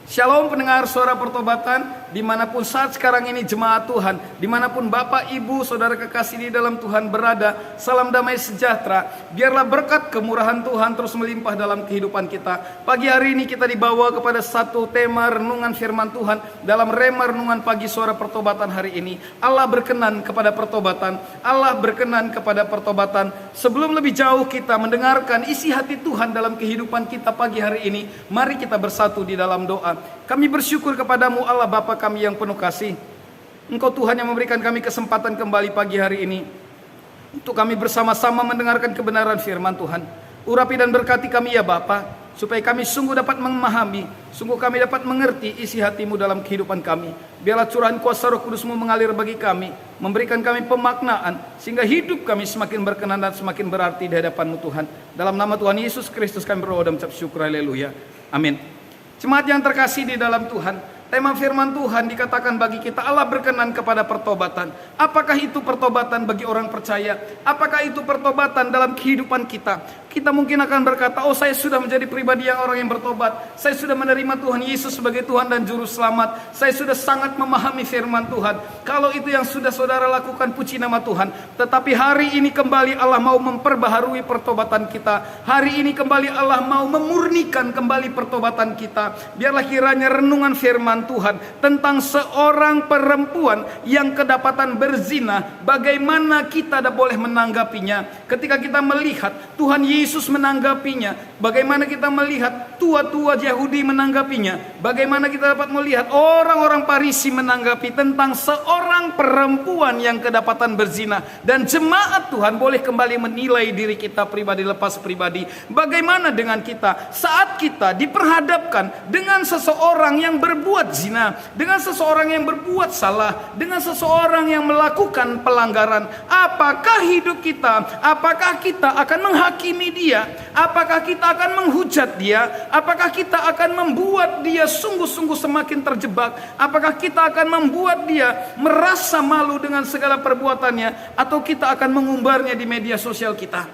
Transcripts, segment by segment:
Shalom pendengar suara pertobatan, dimanapun saat sekarang ini jemaat Tuhan, dimanapun Bapak, Ibu, Saudara kekasih di dalam Tuhan berada, salam damai sejahtera. Biarlah berkat kemurahan Tuhan terus melimpah dalam kehidupan kita. Pagi hari ini kita dibawa kepada satu tema renungan firman Tuhan dalam rema renungan pagi suara pertobatan hari ini. Allah berkenan kepada pertobatan, Allah berkenan kepada pertobatan. Sebelum lebih jauh kita mendengarkan isi hati Tuhan dalam kehidupan kita pagi hari ini, mari kita bersatu di dalam doa. Kami bersyukur kepadamu Allah Bapa kami yang penuh kasih. Engkau Tuhan yang memberikan kami kesempatan kembali pagi hari ini untuk kami bersama-sama mendengarkan kebenaran firman Tuhan. Urapi dan berkati kami ya Bapa, supaya kami sungguh dapat memahami, sungguh kami dapat mengerti isi hatimu dalam kehidupan kami. Biarlah curahan kuasa Roh Kudusmu mengalir bagi kami, memberikan kami pemaknaan, sehingga hidup kami semakin berkenan dan semakin berarti di hadapan-Mu Tuhan. Dalam nama Tuhan Yesus Kristus kami berdoa dan mengucap syukur, haleluya, amin. Jemaat yang terkasih di dalam Tuhan, tema firman Tuhan dikatakan bagi kita Allah berkenan kepada pertobatan. Apakah itu pertobatan bagi orang percaya? Apakah itu pertobatan dalam kehidupan kita? Kita mungkin akan berkata, oh saya sudah menjadi pribadi yang orang yang bertobat. Saya sudah menerima Tuhan Yesus sebagai Tuhan dan Juru Selamat. Saya sudah sangat memahami firman Tuhan. Kalau itu yang sudah saudara lakukan, puji nama Tuhan. Tetapi hari ini kembali Allah mau memperbaharui pertobatan kita. Hari ini kembali Allah mau memurnikan kembali pertobatan kita. Biarlah kiranya renungan firman Tuhan tentang seorang perempuan yang kedapatan berzina, bagaimana kita tidak boleh menanggapinya. Ketika kita melihat Tuhan Yesus menanggapinya, bagaimana kita melihat tua-tua Yahudi menanggapinya, bagaimana kita dapat melihat orang-orang Farisi menanggapi tentang seorang perempuan yang kedapatan berzina. Dan jemaat Tuhan boleh kembali menilai diri kita pribadi lepas pribadi. Bagaimana dengan kita saat kita diperhadapkan dengan seseorang yang berbuat zina, dengan seseorang yang berbuat salah, dengan seseorang yang melakukan pelanggaran? Apakah hidup kita, apakah kita akan menghakimi dia? Apakah kita akan menghujat dia? Apakah kita akan membuat dia sungguh-sungguh semakin terjebak? Apakah kita akan membuat dia merasa malu dengan segala perbuatannya? Atau kita akan mengumbarnya di media sosial kita?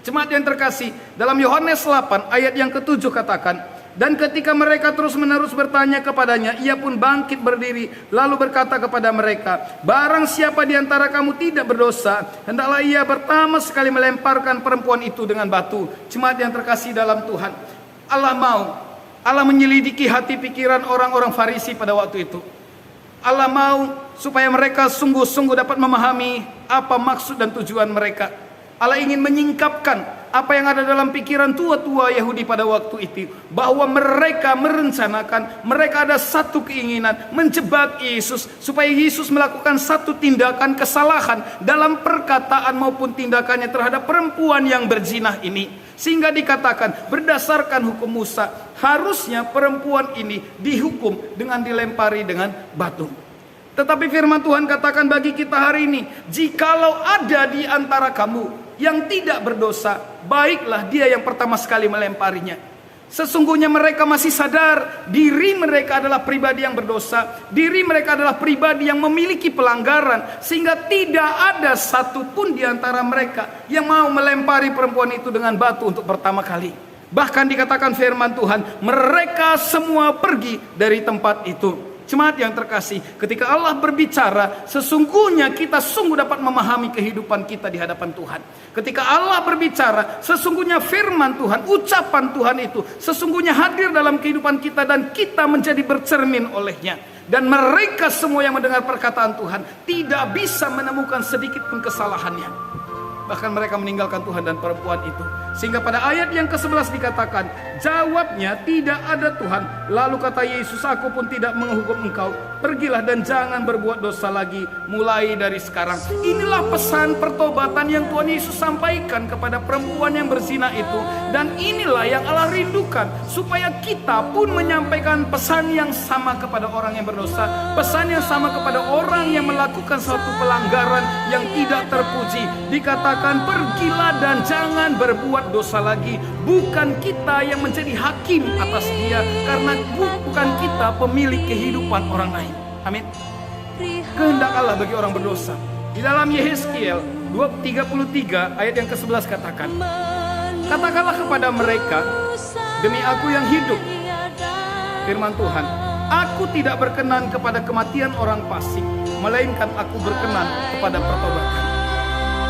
Jemaat yang terkasih, dalam Yohanes 8 ayat yang ke-7 katakan, dan ketika mereka terus-menerus bertanya kepadanya, ia pun bangkit berdiri, lalu berkata kepada mereka, barang siapa di antara kamu tidak berdosa, hendaklah ia pertama sekali melemparkan perempuan itu dengan batu. Jemaat yang terkasih dalam Tuhan, Allah menyelidiki hati pikiran orang-orang Farisi pada waktu itu. Allah mau supaya mereka sungguh-sungguh dapat memahami apa maksud dan tujuan mereka. Allah ingin menyingkapkan apa yang ada dalam pikiran tua-tua Yahudi pada waktu itu, bahwa mereka merencanakan, mereka ada satu keinginan menjebak Yesus, supaya Yesus melakukan satu tindakan kesalahan dalam perkataan maupun tindakannya terhadap perempuan yang berzina ini. Sehingga dikatakan berdasarkan hukum Musa, harusnya perempuan ini dihukum dengan dilempari dengan batu. Tetapi firman Tuhan katakan bagi kita hari ini, jikalau ada di antara kamu yang tidak berdosa, baiklah dia yang pertama sekali melemparinya. Sesungguhnya mereka masih sadar diri mereka adalah pribadi yang berdosa, diri mereka adalah pribadi yang memiliki pelanggaran, sehingga tidak ada satupun di antara mereka yang mau melempari perempuan itu dengan batu untuk pertama kali. Bahkan dikatakan firman Tuhan, mereka semua pergi dari tempat itu. Jemaat yang terkasih, ketika Allah berbicara, sesungguhnya kita sungguh dapat memahami kehidupan kita di hadapan Tuhan. Ketika Allah berbicara, sesungguhnya firman Tuhan, ucapan Tuhan itu sesungguhnya hadir dalam kehidupan kita dan kita menjadi bercermin olehnya. Dan mereka semua yang mendengar perkataan Tuhan tidak bisa menemukan sedikit pun kesalahannya. Bahkan mereka meninggalkan Tuhan dan perempuan itu. Sehingga pada ayat yang ke-11 dikatakan, jawabnya, tidak ada Tuhan. Lalu kata Yesus, aku pun tidak menghukum engkau. Pergilah dan jangan berbuat dosa lagi mulai dari sekarang. Inilah pesan pertobatan yang Tuhan Yesus sampaikan kepada perempuan yang berzina itu. Dan inilah yang Allah rindukan, supaya kita pun menyampaikan pesan yang sama kepada orang yang berdosa. Pesan yang sama kepada orang yang melakukan suatu pelanggaran yang tidak terpuji. Dikatakan, pergilah dan jangan berbuat dosa lagi. Bukan kita yang menjadi hakim atas dia, karena bukan kita pemilik kehidupan orang lain. Amin. Kehendak Allah bagi orang berdosa. Di dalam Yehezkiel 33 ayat yang ke-11 katakanlah kepada mereka, demi aku yang hidup, Firman Tuhan, aku tidak berkenan kepada kematian orang fasik, melainkan aku berkenan kepada pertobatan.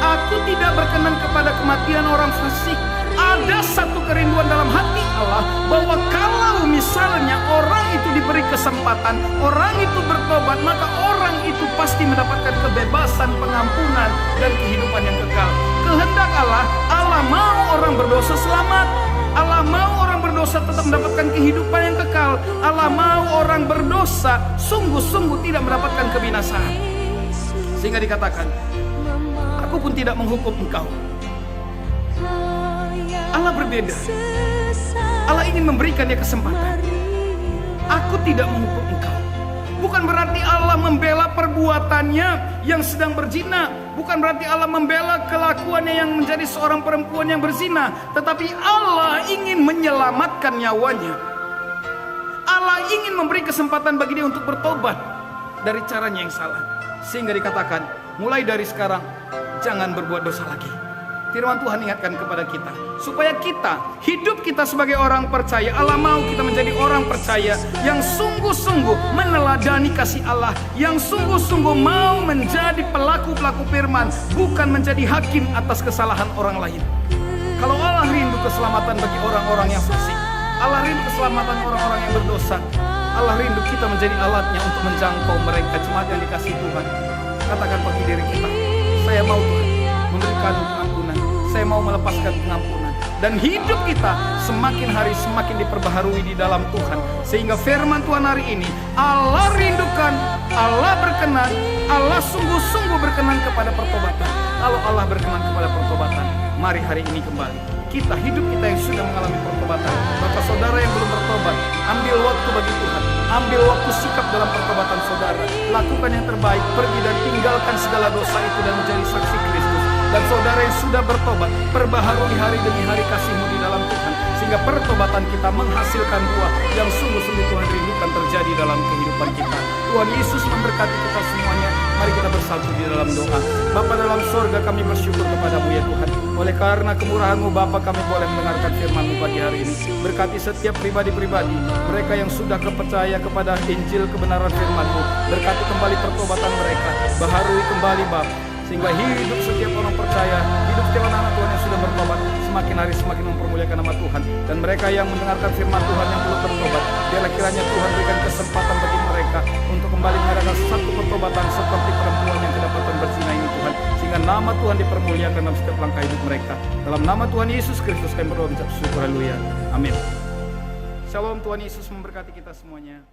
Aku tidak berkenan kepada kematian orang fasik. Ada satu kerinduan dalam hati Allah bahwa kalau misalnya orang itu diberi kesempatan, orang itu bertobat, maka orang itu pasti mendapatkan kebebasan, pengampunan, dan kehidupan yang kekal. Kehendak Allah, Allah mau orang berdosa selamat. Allah mau orang berdosa tetap mendapatkan kehidupan yang kekal. Allah mau orang berdosa sungguh-sungguh tidak mendapatkan kebinasaan. Sehingga dikatakan, aku pun tidak menghukum engkau. Allah berbeda. Allah ingin memberikan dia kesempatan. Aku tidak menghukum engkau. Bukan berarti Allah membela perbuatannya yang sedang berzina. Bukan berarti Allah membela kelakuannya yang menjadi seorang perempuan yang berzina. Tetapi Allah ingin menyelamatkan nyawanya. Allah ingin memberi kesempatan bagi dia untuk bertobat dari caranya yang salah. Sehingga dikatakan, mulai dari sekarang jangan berbuat dosa lagi. Firman Tuhan ingatkan kepada kita, supaya hidup kita sebagai orang percaya. Allah mau kita menjadi orang percaya yang sungguh-sungguh meneladani kasih Allah, yang sungguh-sungguh mau menjadi pelaku-pelaku firman, bukan menjadi hakim atas kesalahan orang lain. Kalau Allah rindu keselamatan bagi orang-orang yang fasik, Allah rindu keselamatan orang-orang yang berdosa, Allah rindu kita menjadi alatnya untuk menjangkau mereka, jemaat yang dikasihi Tuhan. Katakan bagi diri kita, saya mau Tuhan memberikan pengampunan, saya mau melepaskan pengampunan, dan hidup kita semakin hari semakin diperbaharui di dalam Tuhan. Sehingga firman Tuhan hari ini, Allah rindukan, Allah berkenan, Allah sungguh-sungguh berkenan kepada pertobatan. Kalau Allah berkenan kepada pertobatan, mari hari ini kembali kita, hidup kita yang sudah mengalami pertobatan. Maka saudara yang belum bertobat, ambil waktu bagi Tuhan, ambil waktu sikap dalam pertobatan saudara. Lakukan yang terbaik, pergi dan tinggalkan segala dosa itu dan menjadi saksi Kristus. Dan saudara yang sudah bertobat, perbaharui hari demi hari kasih-Mu di dalam Tuhan, sehingga pertobatan kita menghasilkan buah yang sungguh-sungguh Tuhan rindukan terjadi dalam kehidupan kita. Tuhan Yesus memberkati kita semuanya. Mari kita bersatu di dalam doa. Bapa dalam sorga, kami bersyukur kepada-Mu ya Tuhan. Oleh karena kemurahan-Mu Bapa, kami boleh mendengarkan firman-Mu pagi hari ini. Berkati setiap pribadi-pribadi, mereka yang sudah percaya kepada Injil kebenaran firman-Mu. Berkati kembali pertobatan mereka, baharui kembali Bapa, sehingga hidup setiap orang percaya, hidup setiap anak Tuhan yang sudah bertobat, semakin hari semakin mempermuliakan nama Tuhan. Dan mereka yang mendengarkan firman Tuhan yang belum bertobat, biarlah kiranya Tuhan berikan kesempatan bagi mereka untuk kembali mengadakan satu pertobatan seperti perempuan yang kedapatan berzina ini Tuhan. Sehingga nama Tuhan dipermuliakan dalam setiap langkah hidup mereka. Dalam nama Tuhan Yesus Kristus kami berdoa mengucap syukur, haleluya, amin. Shalom, Tuhan Yesus memberkati kita semuanya.